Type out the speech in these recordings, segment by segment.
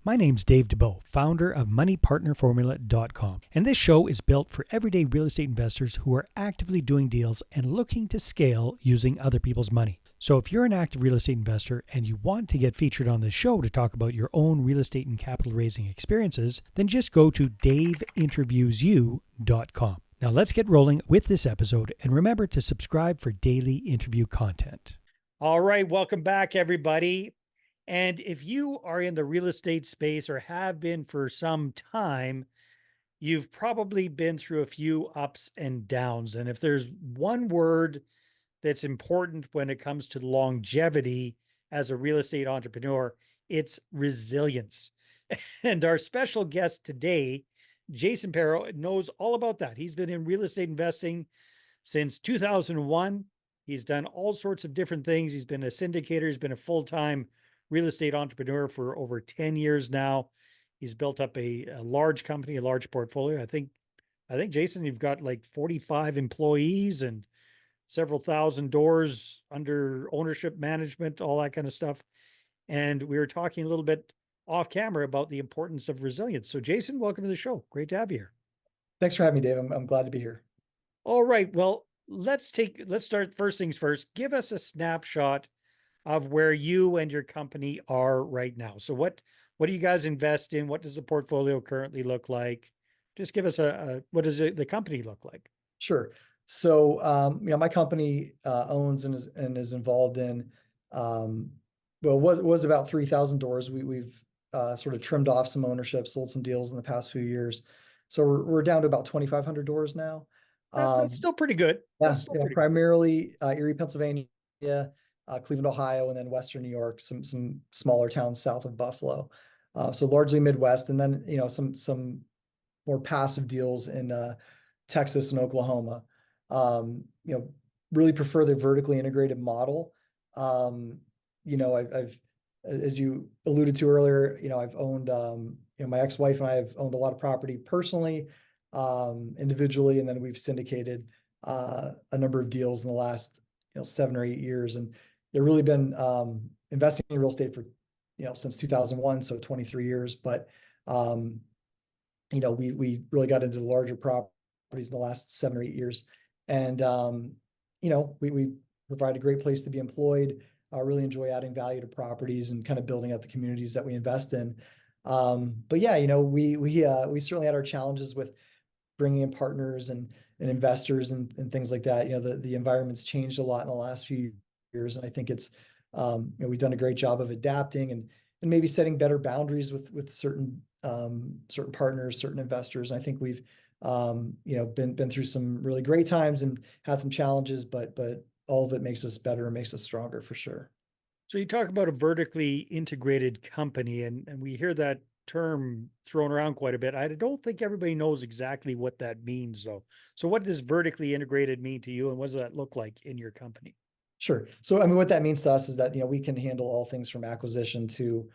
My name's Dave DeBow, founder of MoneyPartnerFormula.com, and this show is built for everyday real estate investors who are actively doing deals and looking to scale using other people's money. So if you're an active real estate investor and you want to get featured on this show to talk about your own real estate and capital raising experiences, then just go to daveinterviewsyou.com. Now let's get rolling with this episode, and remember to subscribe for daily interview content. All right, welcome back, everybody. And if you are in the real estate space or have been for some time, you've probably been through a few ups and downs. And if there's one word that's important when it comes to longevity as a real estate entrepreneur, it's resilience. And our special guest today, Jason Perro, knows all about that. He's been in real estate investing since 2001. He's done all sorts of different things. He's been a syndicator. He's been a full-time real estate entrepreneur for over 10 years now. He's built up a large company, a large portfolio. I think, Jason, you've got like 45 employees and several thousand doors under ownership management, all that kind of stuff. And we were talking a little bit off camera about the importance of resilience. So Jason, welcome to the show. Great to have you here. Thanks for having me, Dave. I'm glad to be here. All right. Well, let's start first things first. Give us a snapshot of where you and your company are right now. So what do you guys invest in? What does the portfolio currently look like? Just give us what does the company look like? Sure. So, my company owns and is involved in, was about 3,000 doors. We've sort of trimmed off some ownership, sold some deals in the past few years. So we're down to about 2,500 doors now. That's still pretty good. Yeah, primarily Erie, Pennsylvania, Cleveland, Ohio, and then Western New York, some smaller towns south of Buffalo. So largely Midwest, and then some more passive deals in Texas and Oklahoma. Really prefer the vertically integrated model. I've as you alluded to earlier, I've owned my ex-wife and I have owned a lot of property personally, individually, and then we've syndicated a number of deals in the last 7 or 8 years, and they've really been investing in real estate for since 2001, so 23 years. But we really got into the larger properties in the last 7 or 8 years, and we provide a great place to be employed. Really enjoy adding value to properties and kind of building out the communities that we invest in. But yeah, we certainly had our challenges with bringing in partners and investors and things like that. The environment's changed a lot in the last few years, and I think it's we've done a great job of adapting and maybe setting better boundaries with certain partners, certain investors. And I think we've been through some really great times and had some challenges, but all of it makes us better and makes us stronger for sure. So you talk about a vertically integrated company, and we hear that term thrown around quite a bit. I don't think everybody knows exactly what that means, though. So what does vertically integrated mean to you, and what does that look like in your company? Sure. So, what that means to us is that, we can handle all things from acquisition to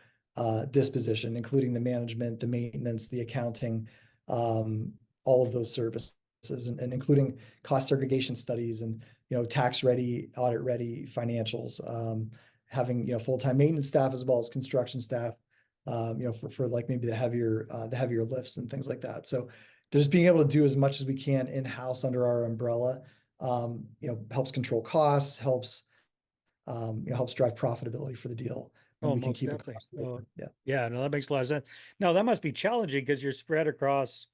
disposition, including the management, the maintenance, the accounting, all of those services, and including cost segregation studies and, tax ready, audit ready financials, having, full-time maintenance staff as well as construction staff, for like maybe the heavier lifts and things like that. So just being able to do as much as we can in-house under our umbrella, helps control costs, helps drive profitability for the deal. And we can Most keep definitely. it. Yeah, no, that makes a lot of sense. Now that must be challenging because you're spread across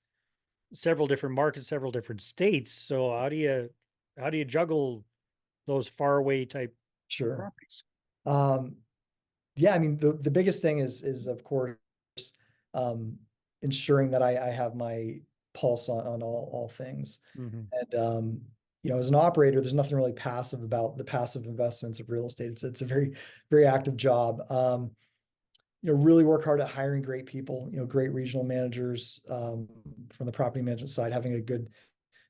several different markets, several different states. So how do you juggle those far away type Sure. properties? Yeah, the biggest thing is of course, ensuring that I have my pulse on all things. Mm-hmm. And, as an operator, there's nothing really passive about the passive investments of real estate. It's a very, very active job. Really work hard at hiring great people, great regional managers, from the property management side, having a good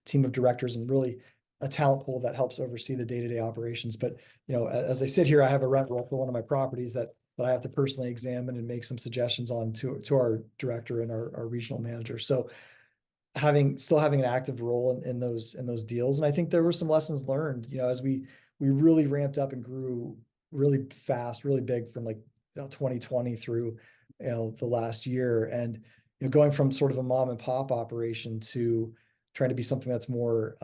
team of directors and really a talent pool that helps oversee the day-to-day operations. But, as I sit here, I have a rent roll for one of my properties that I have to personally examine and make some suggestions on to our director and our regional manager. So still having an active role in those deals. And I think there were some lessons learned, as we really ramped up and grew really fast, really big from like 2020 through the last year, and going from sort of a mom and pop operation to trying to be something that's more,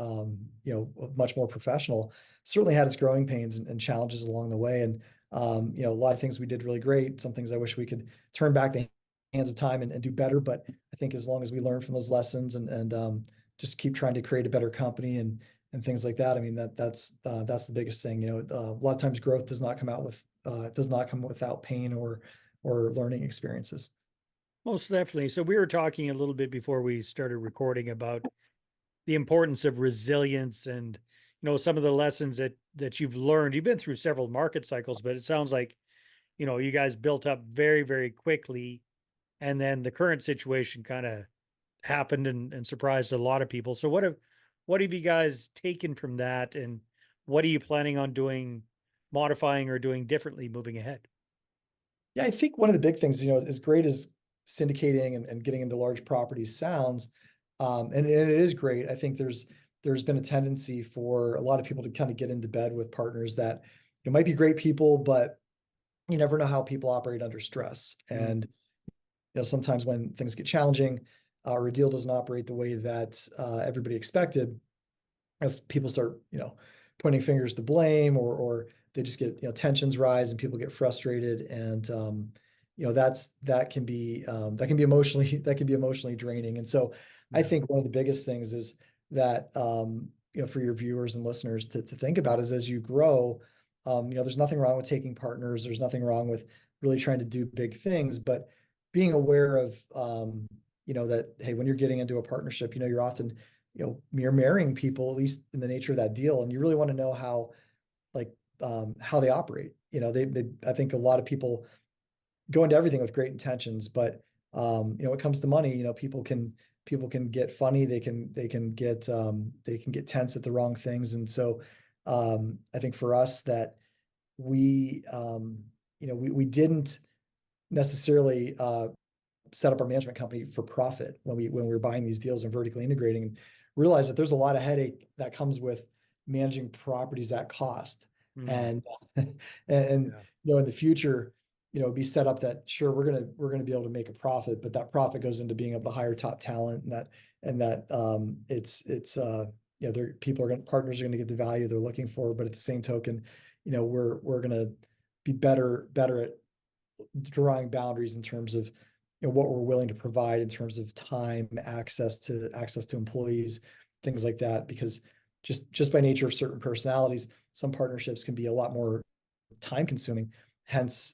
much more professional, certainly had its growing pains and challenges along the way. And, a lot of things we did really great. Some things I wish we could turn back the hands of time and do better. But I think as long as we learn from those lessons and just keep trying to create a better company and things like that. I mean, that's the biggest thing. A lot of times growth does not come without pain or learning experiences. Most definitely. So we were talking a little bit before we started recording about the importance of resilience and some of the lessons that you've learned. You've been through several market cycles, but it sounds like you guys built up very, very quickly, and then the current situation kind of happened and surprised a lot of people. So what have you guys taken from that, and what are you planning on doing, modifying or doing differently moving ahead? Yeah, I think one of the big things, as great as syndicating and getting into large properties sounds, and it is great. I think there's been a tendency for a lot of people to kind of get into bed with partners that might be great people, but you never know how people operate under stress. Mm, And sometimes when things get challenging, or a deal doesn't operate the way that everybody expected, if people start, pointing fingers to blame, or they just get, tensions rise and people get frustrated, and that can be emotionally that can be emotionally draining. And so I yeah. think one of the biggest things is that for your viewers and listeners to think about is, as you grow, there's nothing wrong with taking partners. There's nothing wrong with really trying to do big things, but being aware of that, hey, when you're getting into a partnership, you're often you're marrying people, at least in the nature of that deal, and you really want to know like how they operate. I think a lot of people go into everything with great intentions, but when it comes to money, people can get funny. They can get tense at the wrong things. And so I think for us that we didn't necessarily set up our management company for profit when we were buying these deals and vertically integrating, and realize that there's a lot of headache that comes with managing properties at cost. Mm, And and yeah. in the future, be set up that, sure, we're gonna be able to make a profit, but that profit goes into being able to hire top talent, and that it's partners are gonna get the value they're looking for, but at the same token, we're gonna be better at drawing boundaries in terms of what we're willing to provide in terms of time, access to employees, things like that. Because just by nature of certain personalities, some partnerships can be a lot more time consuming. Hence,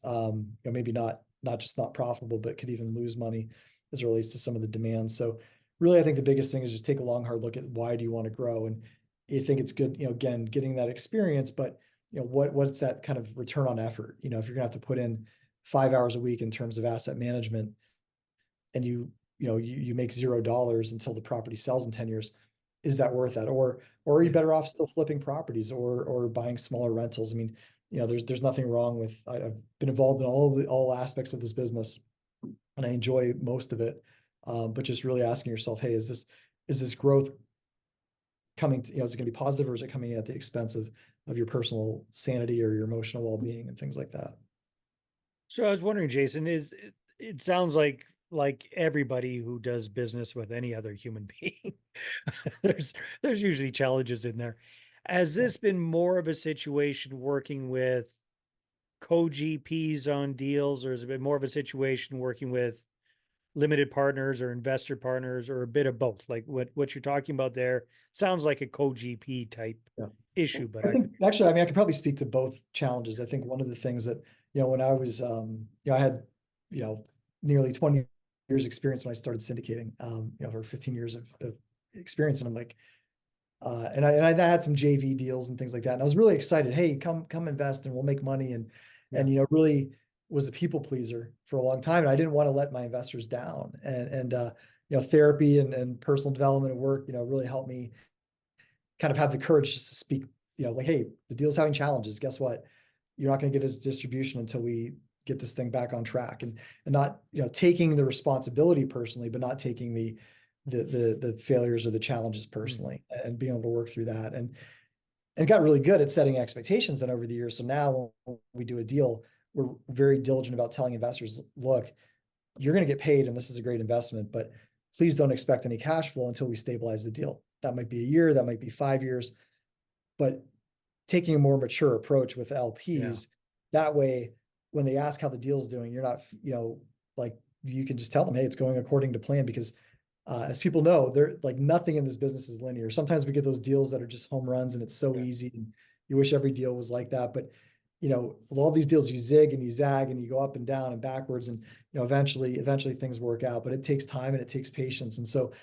maybe not just not profitable, but could even lose money as it relates to some of the demands. So really, I think the biggest thing is just take a long, hard look at why do you want to grow, and you think it's good, again, getting that experience, but what's that kind of return on effort? If you're gonna have to put in 5 hours a week in terms of asset management, and you make $0 until the property sells in 10 years, is that worth that? Or are you Yeah. better off still flipping properties or buying smaller rentals? I mean, there's nothing wrong with, I've been involved in all aspects of this business, and I enjoy most of it. But just really asking yourself, hey, is this growth coming to, is it gonna be positive, or is it coming at the expense of your personal sanity or your emotional well-being and things like that? So I was wondering, Jason, it sounds like everybody who does business with any other human being, there's there's usually challenges in there. Has Yeah. this been more of a situation working with co-GPs on deals, or has it been more of a situation working with limited partners or investor partners, or a bit of both? Like what you're talking about there sounds like a co-GP type Yeah. issue, but I I could think actually, I mean, I could probably speak to both challenges. I think one of the things that, when I was, I had, you know, nearly 20 years experience when I started syndicating, or 15 years of experience. And I'm like, and I had some JV deals and things like that. And I was really excited. Hey, come invest and we'll make money. And, yeah. really was a people pleaser for a long time. And I didn't want to let my investors down. And therapy and personal development and work, really helped me kind of have the courage just to speak, like, hey, the deal's having challenges. Guess what? You're not going to get a distribution until we get this thing back on track, and not, taking the responsibility personally, but not taking the failures or the challenges Mm. personally, and being able to work through that, and got really good at setting expectations then over the years. So now when we do a deal, we're very diligent about telling investors, look, you're going to get paid and this is a great investment, but please don't expect any cash flow until we stabilize the deal. That might be a year, that might be 5 years, but taking a more mature approach with Yeah. LPs, that way, when they ask how the deal's doing, you're not, like you can just tell them, hey, it's going according to plan because as people know, they're like nothing in this business is linear. Sometimes we get those deals that are just home runs and it's so Yeah. easy and you wish every deal was like that. But all these deals you zig and you zag and you go up and down and backwards and eventually things work out, but it takes time and it takes patience. And so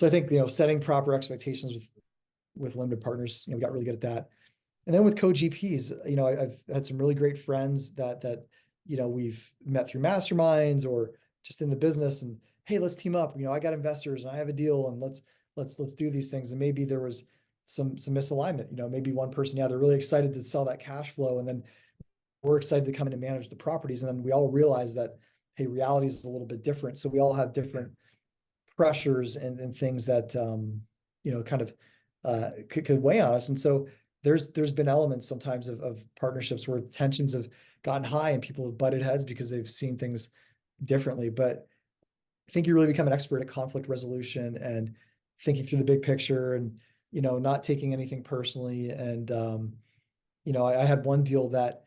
I think setting proper expectations with limited partners, we got really good at that. And then with co-GPs, I've had some really great friends that we've met through masterminds or just in the business and hey, let's team up. I got investors and I have a deal and let's do these things. And maybe there was some misalignment. Maybe one person, yeah, they're really excited to sell that cash flow, and then we're excited to come in and manage the properties. And then we all realize that, hey, reality is a little bit different. So we all have different pressures and things that kind of could weigh on us. And so there's been elements sometimes of partnerships where tensions have gotten high and people have butted heads because they've seen things differently. But I think you really become an expert at conflict resolution and thinking through the big picture and not taking anything personally. And I had one deal that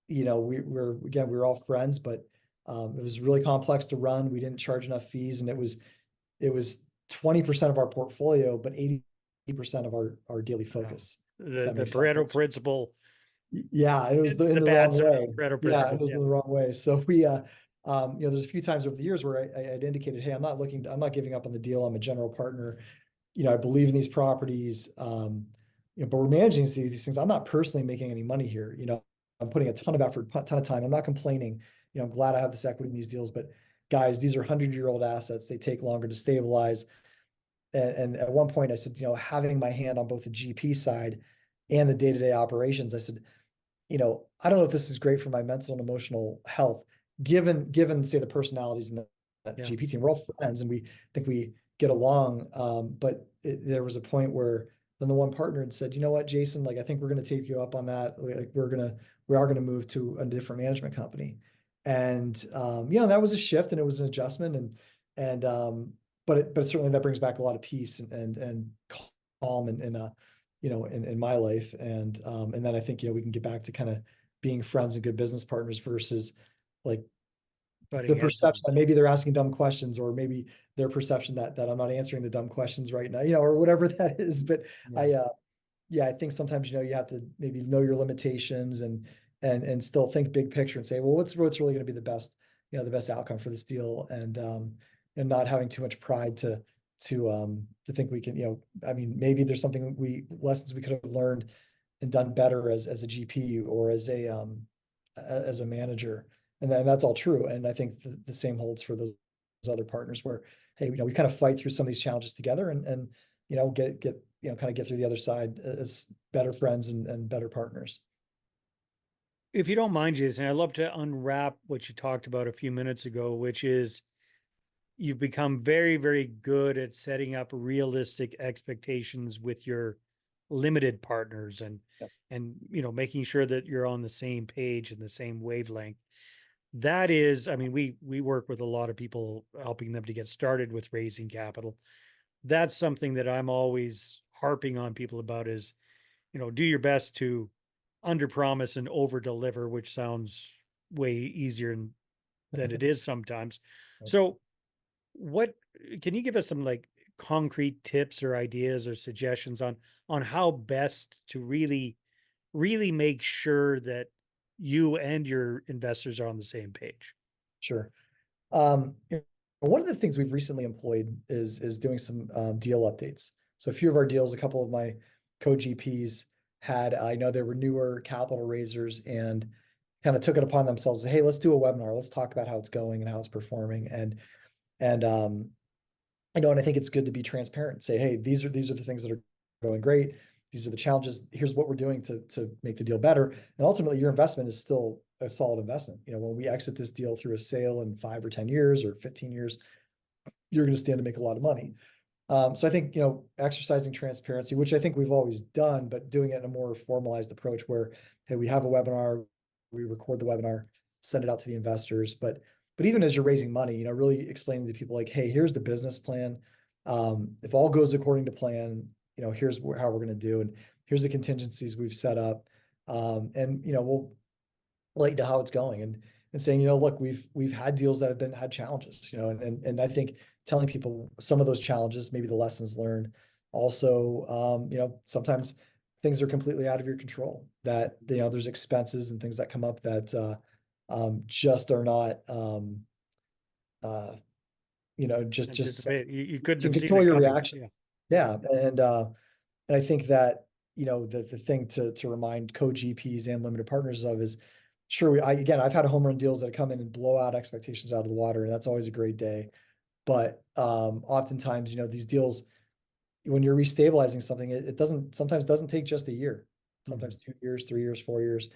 we were all friends, but it was really complex to run. We didn't charge enough fees, and it was 20% of our portfolio, but 80% of our daily Yeah. focus, if The that the makes sense. Pareto principle, Yeah, it was in the the bad wrong side of way. the Pareto Yeah, it principle. was Yeah. in the wrong way. So there's a few times over the years where I'd indicated, hey, I'm not giving up on the deal. I'm a general partner. I believe in these properties. But we're managing these things. I'm not personally making any money here. I'm putting a ton of effort, a ton of time. I'm not complaining. I'm glad I have this equity in these deals, but guys, these are 100-year-old assets. They take longer to stabilize. And at one point I said, having my hand on both the GP side and the day-to-day operations, I said, I don't know if this is great for my mental and emotional health, given say the personalities in that Yeah. GP team. We're all friends and we think we get along. But there was a point where then the one partner had said, you know what, Jason, like I think we're going to take you up on that. Like we are going to move to a different management company. And that was a shift and it was an adjustment but certainly that brings back a lot of peace and calm in my life. And then I think, we can get back to kind of being friends and good business partners versus like Butting the heads perception on. that maybe they're asking dumb questions, or maybe their perception that I'm not answering the dumb questions right now, or whatever that is. But Yeah. I think sometimes, you have to maybe know your limitations and still think big picture and say, well, what's really going to be the best outcome for this deal, and not having too much pride to think we can, I mean, maybe there's lessons we could have learned and done better as a GP or as a manager. And that's all true. And I think the same holds for those other partners where, hey, we kind of fight through some of these challenges together and kind of get through the other side as better friends and better partners. If you don't mind, Jason, I'd love to unwrap what you talked about a few minutes ago, which is you've become very, very good at setting up realistic expectations with your limited partners Yep. and making sure that you're on the same page and the same wavelength. That is, I mean, we work with a lot of people helping them to get started with raising capital. That's something that I'm always harping on people about is, do your best to under promise and over deliver, which sounds way easier than it is sometimes. So what can you give us some like concrete tips or ideas or suggestions on how best to really make sure that you and your investors are on the same page? Sure. One of the things we've recently employed is doing some deal updates. So a few of our deals, a couple of my co-GPs I know they were newer capital raisers and kind of took it upon themselves. Hey, let's do a webinar. Let's talk about how it's going and how it's performing. And and I think it's good to be transparent and say, hey, these are the things that are going great. These are the challenges. Here's what we're doing to make the deal better. And ultimately, your investment is still a solid investment. When we exit this deal through a sale in 5 or 10 years or 15 years, you're going to stand to make a lot of money. So I think, exercising transparency, which I think we've always done, but doing it in a more formalized approach where, hey, we have a webinar, we record the webinar, send it out to the investors. But But even as you're raising money, really explaining to people like, hey, here's the business plan. If all goes according to plan, here's how we're going to do, and here's the contingencies we've set up. And we'll let you know how it's going, and saying, look, we've had deals that have had challenges, and I think telling people some of those challenges, maybe the lessons learned. Also, sometimes things are completely out of your control, that, there's expenses and things that come up that just are not, just Anticipate. You couldn't can have seen control it your coming. reaction. Yeah. Yeah. And I think that, the thing to remind co-GPs and limited partners of is, sure, I've had home run deals that come in and blow out expectations out of the water, and that's always a great day. But oftentimes, these deals, when you're restabilizing something, it sometimes doesn't take just a year, Mhm. sometimes 2 years, 3 years, 4 years.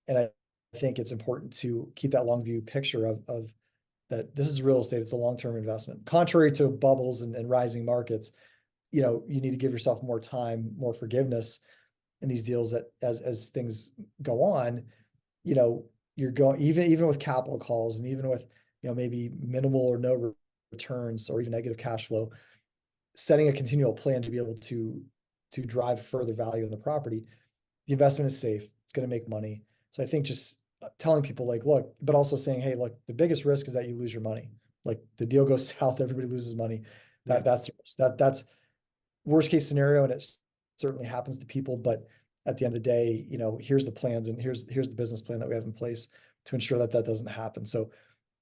And I think it's important to keep that long view picture of that this is real estate. It's a long-term investment. Contrary to bubbles and rising markets, you need to give yourself more time, more forgiveness in these deals, that as things go on, you're going, even with capital calls, and even with, maybe minimal or no returns, or even negative cash flow, setting a continual plan to be able to drive further value in the property. The investment is safe. It's going to make money. So I think just telling people like, look, but also saying, hey, look, the biggest risk is that you lose your money. Like, the deal goes south, everybody loses money. Yeah. That's worst case scenario, and it certainly happens to people. But at the end of the day, here's the plans, and here's the business plan that we have in place to ensure that that doesn't happen. So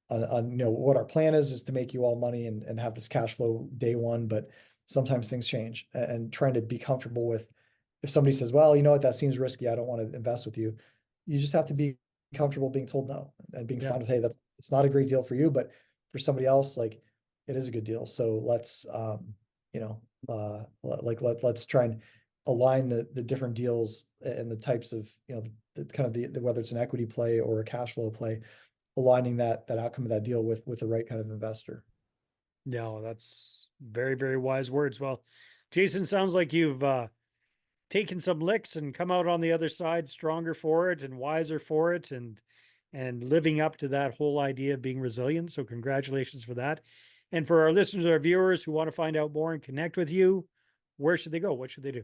on what our plan is to make you all money, and have this cash flow day one. But sometimes things change, and trying to be comfortable with, if somebody says, well, you know what, that seems risky, I don't want to invest with you. You just have to be comfortable being told no, and being Yeah. fine with, hey, it's not a great deal for you, but for somebody else, like, it is a good deal. So let's, let's try and align the different deals and the types of, the kind of the whether it's an equity play or a cash flow play, aligning that outcome of that deal with the right kind of investor. No, that's very, very wise words. Well, Jason, sounds like you've taken some licks and come out on the other side stronger for it and wiser for it, and living up to that whole idea of being resilient. So congratulations for that. And for our listeners, our viewers who want to find out more and connect with you, where should they go? What should they do?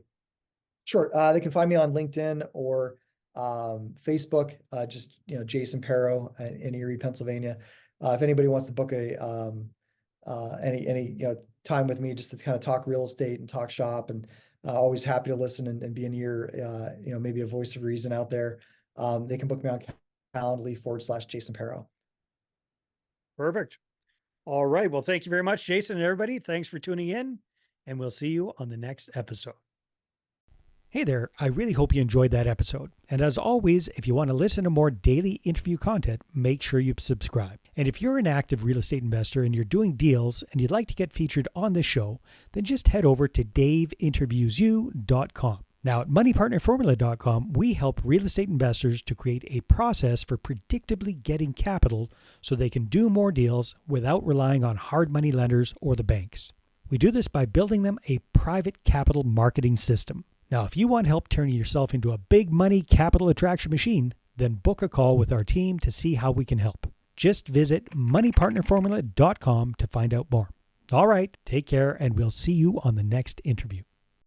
Sure. They can find me on LinkedIn or Facebook, just, Jason Perro in Erie, Pennsylvania. If anybody wants to book any time with me, just to kind of talk real estate and talk shop, and always happy to listen, and be an ear, maybe a voice of reason out there. They can book me on Calendly/Jason Perro. Perfect. All right. Well, thank you very much, Jason, and everybody. Thanks for tuning in, and we'll see you on the next episode. Hey there, I really hope you enjoyed that episode. And as always, if you want to listen to more daily interview content, make sure you subscribe. And if you're an active real estate investor and you're doing deals and you'd like to get featured on this show, then just head over to daveinterviewyou.com. Now, at moneypartnerformula.com, we help real estate investors to create a process for predictably getting capital so they can do more deals without relying on hard money lenders or the banks. We do this by building them a private capital marketing system. Now, if you want help turning yourself into a big money capital attraction machine, then book a call with our team to see how we can help. Just visit moneypartnerformula.com to find out more. All right, take care, and we'll see you on the next interview.